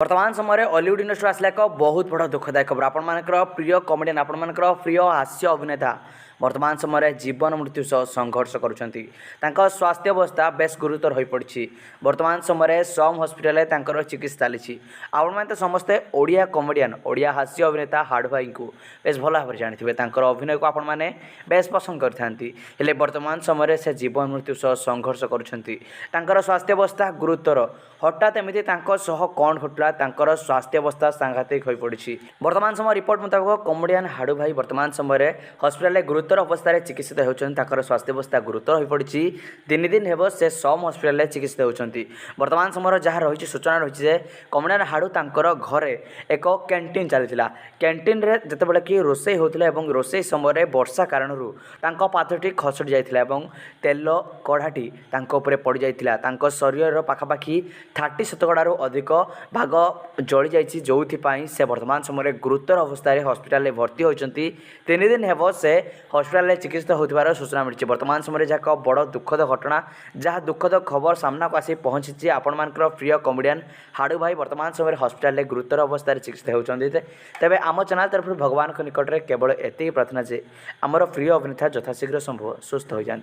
वर्तमान समय Hollywood industry आसला एक बहुत बड़ा दुखदायक खबर आपर प्रिय कमेडियन आपर प्रिय हास्य अभिनेता वर्तमान समय जीवन मृत्यु सह संघर्ष करुँच स्वास्थ्य अवस्था बेस गुरुतर हो पड़ी वर्तमान समय सम हस्पिटाल चिकित्सा चली आपण समस्ते ओडिया कमेडियन ओडिया हास्य अभिनेता हाड़ भाई को बेस भल भाव जानी अभिनय को आपण मैंने बेस पसंद करते वर्तमान समय से जीवन मृत्यु सह संघर्ष करुँच स्वास्थ्य अवस्था गुरुतर हठात एमती कौन घटला स्वास्थ्य अवस्था सांघातिक हो पड़ी वर्तमान समय रिपोर्ट मुताबिक कमेडियन हाड़ू भाई वर्तमान समय हस्पिटाल गुरुतर अवस्था चिकित्सित होती स्वास्थ्य अवस्था गुरुतर हो पड़ी 3 दिन हेब से सम हस्पिटाल चिकित्सित होती वर्तमान समय जहाँ रही सूचना रही कमेडियन हाड़ू तांकर घरे एक कैंटीन चली कैंटीन रे जितेबाला कि रोसई होता रोसई समय वर्षा कारण पाथटी खसड़ी जाता तेल कढ़ाटी पड़ जाता शरीर पाखापाखि 30% अधिक भाग जली जाइए जो से वर्तमान समय गुरुतर अवस्था हस्पिटाल भर्ती होती 3 दिन हेब से हस्पिटाल चिकित्सित होथिबार सूचना मिली वर्तमान समय जहाँ एक बड़ दुखद घटना जहाँ दुखद खबर सामना को आसी पहुँची आपण प्रिय कमेडियन हाड़ू भाई वर्तमान समय हस्पिटाल गुरुतर अवस्था चिकित्सित होती तेज आम चैनल तरफ भगवान निकट में केवल एति प्रार्थना जे आमर प्रिय अभिनेता यथाशीघ्र संभव सुस्थ हो जातु।